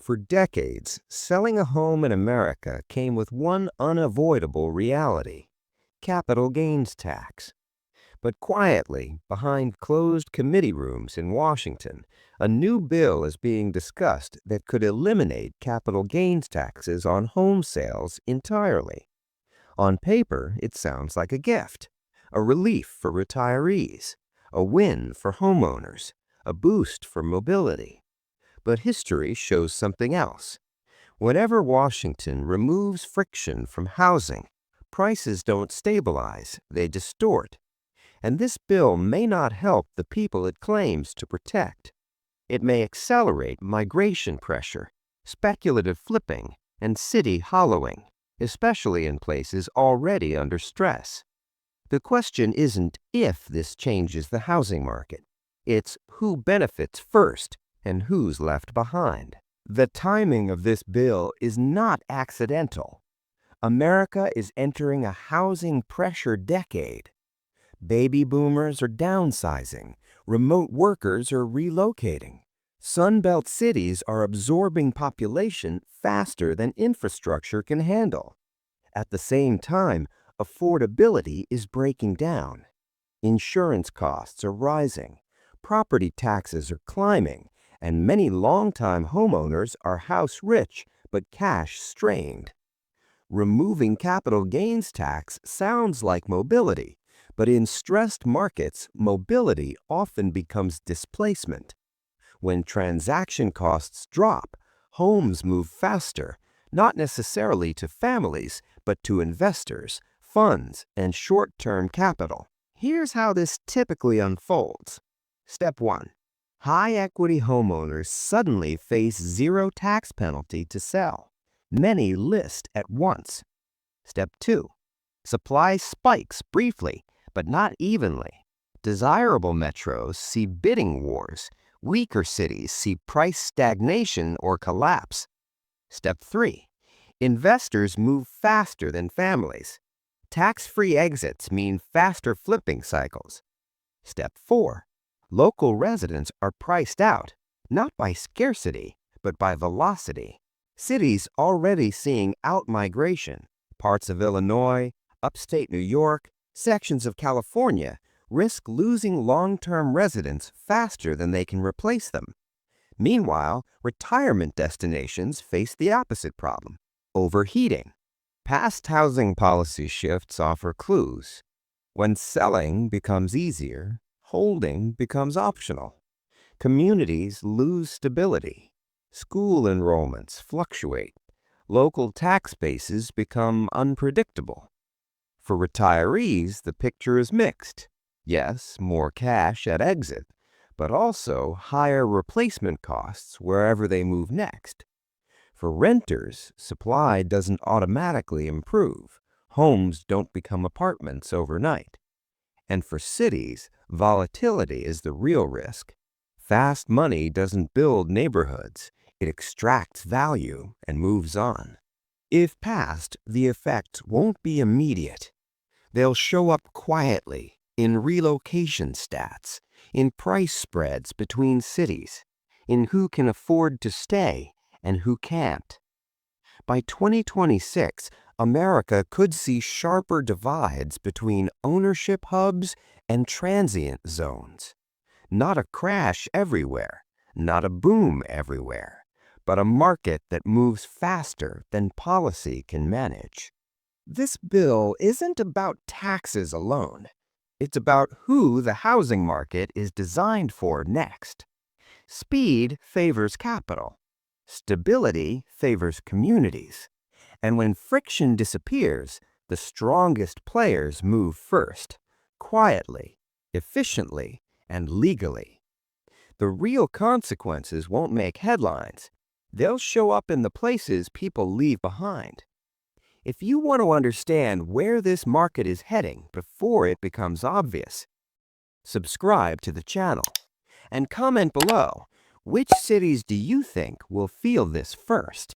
For decades, selling a home in America came with one unavoidable reality: capital gains tax. But quietly, behind closed committee rooms in Washington, a new bill is being discussed that could eliminate capital gains taxes on home sales entirely. On paper, it sounds like a gift, a relief for retirees, a win for homeowners, a boost for mobility. But history shows something else. Whenever Washington removes friction from housing, prices don't stabilize, they distort. And this bill may not help the people it claims to protect. It may accelerate migration pressure, speculative flipping, and city hollowing, especially in places already under stress. The question isn't if this changes the housing market. It's who benefits first and who's left behind. The timing of this bill is not accidental. America is entering a housing pressure decade. Baby boomers are downsizing. Remote workers are relocating. Sunbelt cities are absorbing population faster than infrastructure can handle. At the same time, affordability is breaking down. Insurance costs are rising. Property taxes are climbing, and many longtime homeowners are house rich but cash strained. Removing capital gains tax sounds like mobility, but in stressed markets, mobility often becomes displacement. When transaction costs drop, homes move faster, not necessarily to families, but to investors, funds, and short-term capital. Here's how this typically unfolds. Step 1. High-equity homeowners suddenly face zero tax penalty to sell. Many list at once. Step 2. Supply spikes briefly, but not evenly. Desirable metros see bidding wars. Weaker cities see price stagnation or collapse. Step 3. Investors move faster than families. Tax-free exits mean faster flipping cycles. Step 4. Local residents are priced out, not by scarcity, but by velocity. Cities already seeing outmigration, parts of Illinois, upstate New York, sections of California, risk losing long-term residents faster than they can replace them. Meanwhile, retirement destinations face the opposite problem: overheating. Past housing policy shifts offer clues. When selling becomes easier, holding becomes optional. Communities lose stability. School enrollments fluctuate. Local tax bases become unpredictable. For retirees, the picture is mixed. Yes, more cash at exit, but also higher replacement costs wherever they move next. For renters, supply doesn't automatically improve. Homes don't become apartments overnight. And for cities, volatility is the real risk. Fast money doesn't build neighborhoods. It extracts value and moves on. If passed, the effects won't be immediate. They'll show up quietly in relocation stats, in price spreads between cities, in who can afford to stay and who can't. By 2026, America could see sharper divides between ownership hubs and transient zones. Not a crash everywhere, not a boom everywhere, but a market that moves faster than policy can manage. This bill isn't about taxes alone. It's about who the housing market is designed for next. Speed favors capital. Stability favors communities. And when friction disappears, the strongest players move first, quietly, efficiently, and legally. The real consequences won't make headlines. They'll show up in the places people leave behind. If you want to understand where this market is heading before it becomes obvious, subscribe to the channel and comment below. Which cities do you think will feel this first?